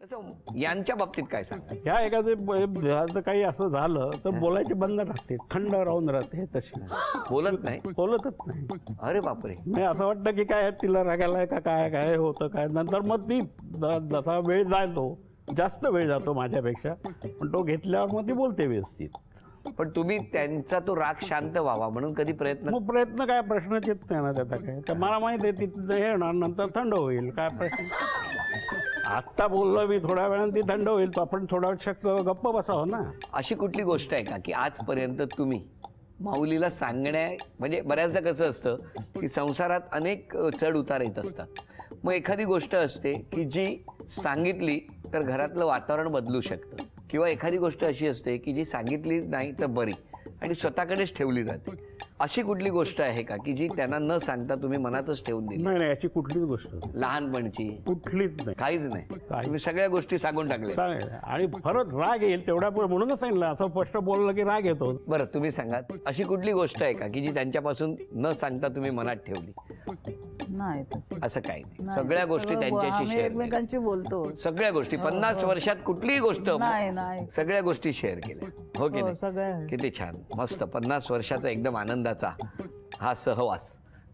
तसं यांच्या बाबतीत काय सांगा? ह्या एखादं काही असं झालं तर बोलायचे बंद राहते, थंड राहून राहते. हे तशी बोलत नाही? बोलतच नाही. अरे बापरे. नाही असं वाटतं की काय तिला रागायला का काय काय होतं काय. नंतर मग ती जसा वेळ जातो, जास्त वेळ जातो माझ्यापेक्षा, पण तो घेतल्यावर मग ती बोलते व्यवस्थित. पण तुम्ही त्यांचा तो राग शांत व्हावा म्हणून कधी प्रयत्न? मग प्रयत्न काय, प्रश्नच येत नाही ना त्याचा काय. तर मला माहिती आहे तिथं हे होणार, नंतर थंड होईल. काय प्रश्न. आत्ता बोललो मी, थोड्या वेळाने ती थंड होईल, तो आपण थोडा वेळ गप्प बसावं ना. अशी कुठली गोष्ट आहे का की आजपर्यंत तुम्ही माऊलीला म्हणजे बऱ्याचदा कसं असतं की संसारात अनेक चढ उतार येत असतात. मग एखादी गोष्ट असते की जी सांगितली तर घरातलं वातावरण बदलू शकतं, किंवा एखादी गोष्ट अशी असते की जी सांगितली नाही तर बरी आणि स्वतःकडेच ठेवली जाते. अशी कुठली गोष्ट आहे का की जी त्यांना न सांगता तुम्ही मनातच ठेवून दिली? नाही नाही, याची कुठलीच गोष्ट लहानपणची कुठलीच नाही, काहीच नाही. तुम्ही सगळ्या गोष्टी सांगून टाकल्या. आणि परत राग येईल तेवढ्या म्हणूनच सांगितलं. असं स्पष्ट बोललं की राग येतो. बरं तुम्ही सांगा, अशी कुठली गोष्ट आहे का की जी त्यांच्यापासून न सांगता तुम्ही मनात ठेवली? नाही असं काही नाही, सगळ्या गोष्टी त्यांच्याशी आम्ही शेअर एकमेकांशी बोलतो. सगळ्या गोष्टी 50 वर्षात कुठलीही गोष्ट नाही नाही सगळ्या गोष्टी शेअर केल्या, हो की नाही? सगळं किती छान, मस्त. 50 वर्षाचा एकदम आनंदाचा हा सहवास.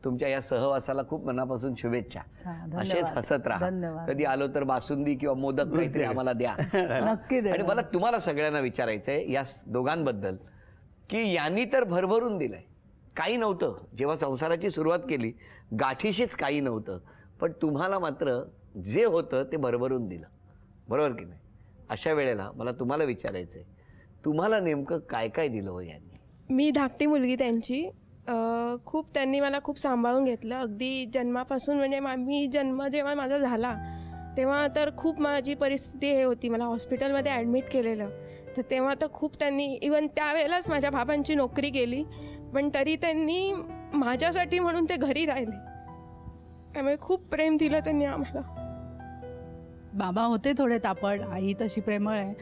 तुमच्या या सहवासाला खूप मनापासून शुभेच्छा. धन्यवाद. असेच हसत राहा. धन्यवाद. कधी आलो तर बासुंदी किंवा मोदक काहीतरी आम्हाला द्या. नक्की देणार. आणि मला तुम्हाला सगळ्यांना विचारायचंय या दोघांबद्दल की यांनी तर भरभरून दिलंय. काही नव्हतं जेव्हा संसाराची सुरुवात केली, गाठीशीच काही नव्हतं, पण तुम्हाला मात्र जे होतं ते भरभरून दिलं, बरोबर की नाही? अशा वेळेला मला तुम्हाला विचारायचंय, तुम्हाला नेमकं काय काय दिलं हो यांनी? मी धाकटी मुलगी त्यांची. खूप त्यांनी मला खूप सांभाळून घेतलं अगदी जन्मापासून. म्हणजे मी जन्म जेव्हा माझा झाला तेव्हा तर खूप माझी परिस्थिती हे होती, मला हॉस्पिटलमध्ये ॲडमिट केलेलं. तर तेव्हा तर खूप त्यांनी, इवन त्यावेळेलाच माझ्या बाबांची नोकरी गेली, पण तरी त्यांनी माझ्यासाठी म्हणून ते घरी राहिले. त्यामुळे खूप प्रेम दिलं त्यांनी आम्हाला. बाबा होते थोडे तापड, आई तशी प्रेमळ आहे,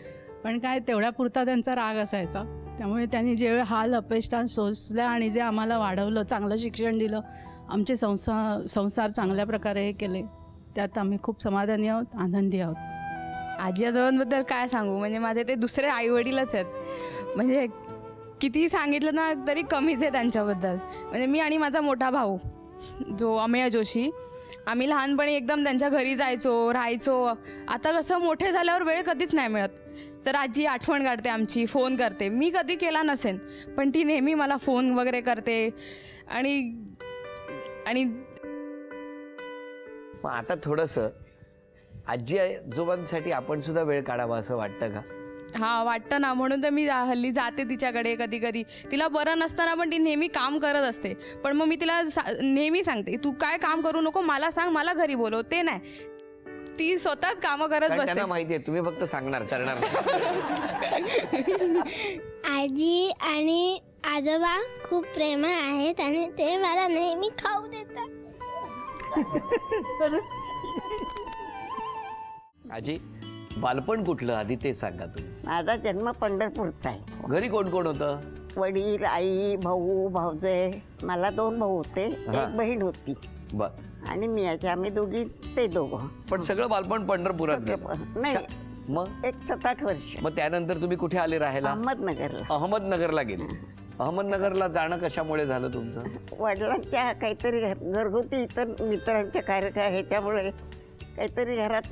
पण काय तेवढ्यापुरता त्यांचा राग असायचा. त्यामुळे त्यांनी जे हाल अपेष्टा सोसल्या आणि जे आम्हाला वाढवलं, चांगलं शिक्षण दिलं, आमचे संसार चांगल्या प्रकारे हे केले, त्यात आम्ही खूप समाधानी आहोत, आनंदी आहोत. आजी आजोबांबद्दल काय सांगू, म्हणजे माझे ते दुसरे आईवडीलच आहेत. म्हणजे कितीही सांगितलं ना तरी कमीच आहे त्यांच्याबद्दल. म्हणजे मी आणि माझा मोठा भाऊ जो अमेय जोशी, आम्ही लहानपणी एकदम त्यांच्या घरी जायचो, राहायचो. आता कसं मोठे झाल्यावर वेळ कधीच नाही मिळत. तर आजी आठवण काढते आमची, फोन करते. मी कधी केला नसेन पण ती नेहमी मला फोन वगैरे करते. आणि आणि मग आता थोडंसं आजी आजोबांसाठी आपण सुद्धा वेळ काढावा असं वाटतं का? हां वाटतं ना, म्हणून तर मी हल्ली जाते तिच्याकडे. कधी कधी तिला बरं नसताना पण ती नेहमी काम करत असते, पण मग मी तिला नेहमी सांगते तू काय काम करू नको, मला सांग, मला घरी बोलव. ते नाही, ती स्वतःच कामं करत कारण बसते. त्यांना माहिती आहे तुम्ही फक्त सांगणार, करणार नाही. आजी आणि आजोबा खूप प्रेमळ आहेत आणि ते मला नेहमी खाऊ देतात. आजी, बालपण कुठलं आधी ते सांगा तुम्ही. माझा जन्म पंढरपूरचा आहे. घरी कोण कोण होतं? वडील, आई, भाऊ, भाऊजे. मला 2 भाऊ होते, एक बहीण होती बर. आणि मी याचे, आम्ही दोघी ते दोघं. पण सगळं बालपण पंढरपुरात गेलं? नाही, मग एक 7-8 वर्ष मग त्यानंतर तुम्ही कुठे आले राहायला? अहमदनगरला. अहमदनगरला गेले. अहमदनगरला जाणं कशामुळे झालं तुमचं? वडिलांच्या काहीतरी घरगुती इतर मित्रांच्या कार्यक्रम ह्याच्यामुळे काहीतरी घरात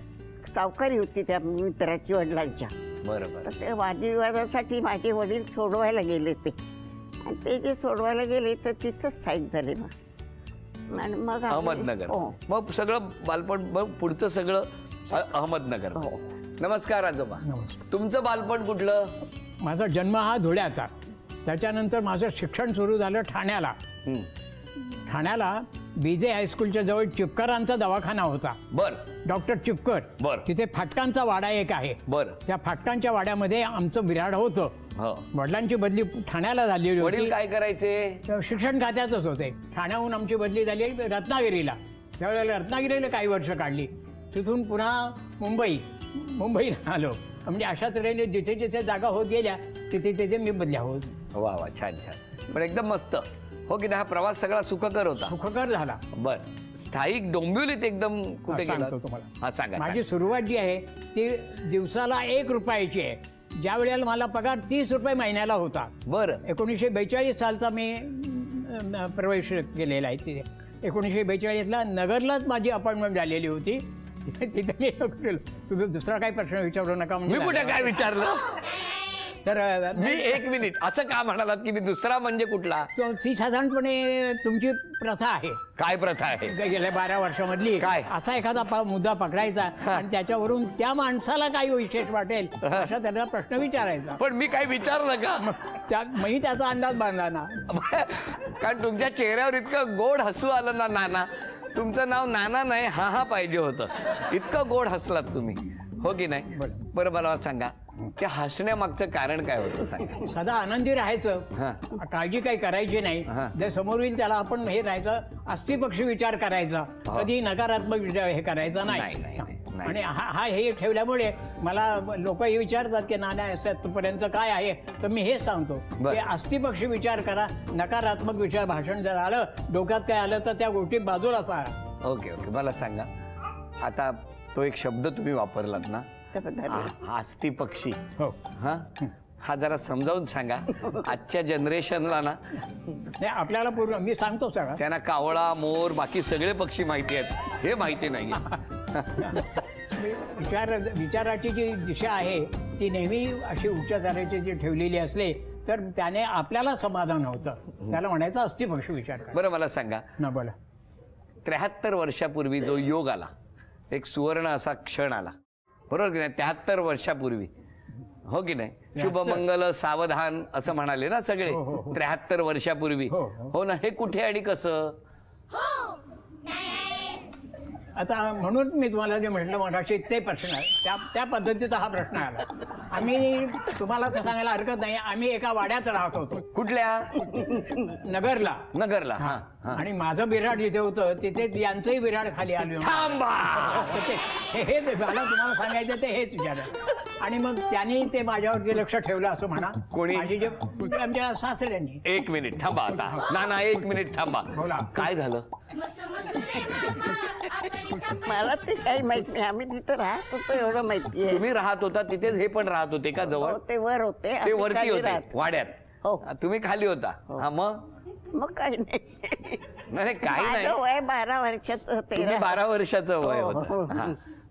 सावकारी होती त्या मित्राची, वडिलांच्या. बरोबर. तर ते वादविवादासाठी माझे वडील सोडवायला गेले ते, आणि ते जे सोडवायला गेले तर तिथंच स्थायिक झाले. मग आणि मग अहमदनगर. हो. मग सगळं बालपण, मग पुढचं सगळं अहमदनगर. हो. नमस्कार आजोबा. नमस्कार. तुमचं बालपण कुठलं? माझा जन्म हा धुळ्याचा. त्याच्यानंतर माझं शिक्षण सुरू झालं ठाण्याला. ठाण्याला BJ हायस्कूलच्या जवळ चिपकरांचा दवाखाना होता. बर. डॉक्टर चिपकर. बर. तिथे फाटकांचा वाडा एक आहे. बर. त्या फाटकांच्या वाड्यामध्ये आमचं विराड होतं. हो. वडिलांची बदली ठाण्याला झाली वडील होती. काय करायचे? शिक्षण खात्यातच होते. ठाण्याहून आमची बदली झाली रत्नागिरीला. त्यावेळेला रत्नागिरीला काही वर्ष काढली. तिथून पुन्हा मुंबईला आलो. म्हणजे अशा तऱ्हेने जिथे जिथे जागा होत गेल्या तिथे तिथे मी बदल्या होत. वा वा, छान छान. पण एकदम मस्त, हो की नाही? हा प्रवास सगळा सुखकर होता? सुखकर झाला. बर. स्थायिक डोंबिवलीत एकदम कुठे गेला? सांगतो तुम्हाला. हा सांगा माझी सुरुवात जी आहे ती दिवसाला 1 रुपयाची आहे. ज्या वेळेला मला पगार 30 रुपये महिन्याला होता. बरं 1942 सालचा मी प्रवेश केलेला आहे तिथे. 1942ला नगरलाच माझी अपॉइंटमेंट झालेली होती. तिथे मी गेलो. तुम्ही दुसरा काही प्रश्न विचारू नका मी कुठे म्हणजे. काय विचारलं? तर मी 1 मिनिट असं का म्हणालात की मी दुसरा म्हणजे कुठला? ती साधारणपणे तुमची प्रथा आहे काय प्रथा आहे? गेल्या 12 वर्षामधली. काय? असा एखादा मुद्दा पकडायचा आणि त्याच्यावरून त्या माणसाला काही विशेष वाटेल असा त्याला प्रश्न विचारायचा. पण मी काय विचारलं का? मी त्याचा अंदाज बांधला ना. कारण तुमच्या चेहऱ्यावर इतकं गोड हसू आलं ना नाना. तुमचं नाव नाना नाही हा पाहिजे होतं. इतकं गोड हसलात तुम्ही, हो की नाही? बरं मला सांगा, त्या हसण्यामागचं कारण काय होतं सांगा. सदा आनंदी राहायचं, हा. काळजी काही करायची नाही. हा. जे समोर येईल त्याला आपण हे राहायचं, अस्थिपक्षी विचार करायचा, कधी नकारात्मक विचार हे करायचा नाही, नाही. नाही, नाही. आणि हा हे ठेवल्यामुळे मला लोक हे विचारतात की नाना पर्यंत काय आहे, तर मी हेच सांगतो बरं. की अस्थिपक्षी विचार करा. नकारात्मक विचार भाषण जर आलं, डोक्यात काय आलं तर त्या गोष्टी बाजूला सारा. ओके ओके मला सांगा, आता तो एक शब्द तुम्ही वापरलात ना, त्याबद्दल हस्ती पक्षी, हो. हा जरा समजावून सांगा. आजच्या जनरेशनला ना नाही आपल्याला पूर्ण मी सांगतो सगळं. त्यांना कावळा, मोर, बाकी सगळे पक्षी माहिती आहेत, हे माहिती नाही. विचाराची जी दिशा आहे ती नेहमी अशी उच्च दराची जी ठेवलेली असले तर त्याने आपल्याला समाधान होतं. त्याला म्हणायचं अस्थिपक्षी विचार करा. बरं मला सांगा, ना बोला. 73 वर्षापूर्वी जो योग आला, एक सुवर्ण असा क्षण आला, बरोबर की नाही? 73 वर्षापूर्वी, हो की नाही? शुभ मंगल सावधान असं म्हणाले ना सगळे. 73 वर्षापूर्वी, हो ना? हे कुठे आणि कसं? आता म्हणून मी तुम्हाला जे म्हटलं मगाशी ते प्रश्न आहे, त्या पद्धतीचा हा प्रश्न आला. आम्ही तुम्हाला तर सांगायला हरकत नाही, आम्ही एका वाड्यात राहत होतो. कुठल्या? नगरला. नगरला. आणि माझं बिराड जिथे होतं तिथे यांचंही बिराड खाली आलं. थांबा. हे मला तुम्हाला सांगायचं ते हेच विचार. आणि मग त्यांनी ते माझ्यावरती लक्ष ठेवलं असं म्हणा. कोणी? माझी जे आमच्या सासऱ्यांनी. 1 मिनिट थांबा आता. ना 1 मिनिट थांबा. बोला. काय झालं? मला ते काही माहित नाही. आम्ही तिथं राहत होतो एवढं माहिती आहे. तुम्ही राहत होता तिथेच, हे पण राहत होते का जवळ? हो, ते वर होते, ते आम्ही वरती खाली होते राहत. वाड्यात. हो. तुम्ही खाली होता. हा मग काही नाही. नाही काही नाही. माझं वय 12 वर्षाचं. तुम्ही 12 वर्षाचं वय हो, हो, होतं. हा.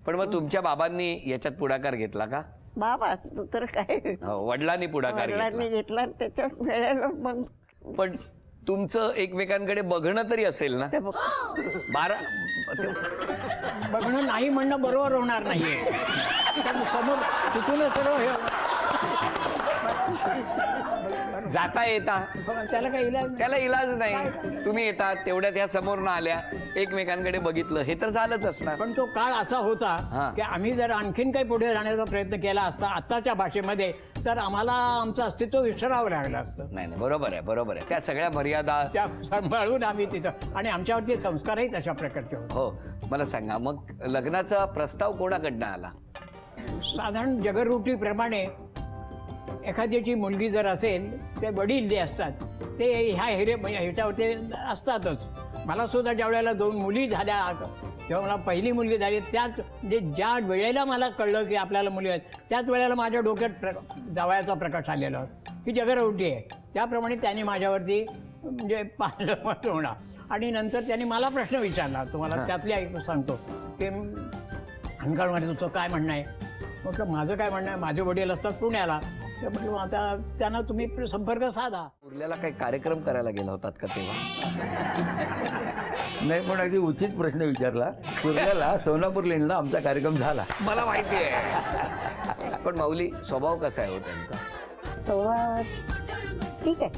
पण मग तुमच्या बाबांनी याच्यात पुढाकार घेतला का? बाबा तू तर काय हो, वडिलांनी पुढाकार वडिलांनी घेतला. घेतला आणि त्याच्या वेळेला मग पण तुमचं एकमेकांकडे बघणं तरी असेल ना? ते बघ. 12 बघणं नाही म्हणणं बरोबर होणार नाहीये. कारण समोर तिथूनच सर्व हे जाता येता त्याला काही इलाज त्याला इलाज नाही. तुम्ही येतात तेवढ्यात ह्या समोरनं आल्या, एकमेकांकडे बघितलं, हे तर झालंच असणार. पण तो काळ असा होता हा. की आम्ही जर आणखीन काही पुढे जाण्याचा प्रयत्न केला असता आत्ताच्या भाषेमध्ये तर आम्हाला आमचं अस्तित्व विसरावं लागलं असतं. नाही नाही, बरोबर आहे, बरोबर आहे. त्या सगळ्या मर्यादा. त्या सांभाळून आम्ही तिथं, आणि आमच्यावरती संस्कारही तशा प्रकारचे होते. हो मला सांगा, मग लग्नाचा प्रस्ताव कोणाकडनं आला? साधारण जगररूटीप्रमाणे एखाद्याची मुलगी जर असेल, ते वडील जे असतात ते ह्याच्यावरती असतातच. मला सुद्धा ज्या वेळेला 2 मुली झाल्या, तेव्हा मला पहिली मुलगी झाली, त्याच ज्या वेळेला मला कळलं की आपल्याला मुली आहेत, त्याच वेळेला माझ्या डोक्यात जावयाचा प्रकाश आलेला की जगररूटी आहे. त्याप्रमाणे त्याने माझ्यावरती म्हणजे पाहिलं होणार. आणि नंतर त्यांनी मला प्रश्न विचारला, तुम्हाला त्यातल्या एक सांगतो की अंकाळमध्ये तुझं काय म्हणणं आहे. म्हटलं माझं काय म्हणणं आहे, माझे वडील असतात पुण्याला. तर म्हटलं आता त्यांना तुम्ही संपर्क साधा. उरल्याला काही कार्यक्रम करायला गेला होतात का तेव्हा? नाही, पण अगदी उचित प्रश्न विचारला. कुर्ल्याला सोनापूर लेनला आमचा कार्यक्रम झाला. मला माहिती आहे. पण माऊली, स्वभाव कसा आहे हो त्यांचा? ठीक आहे.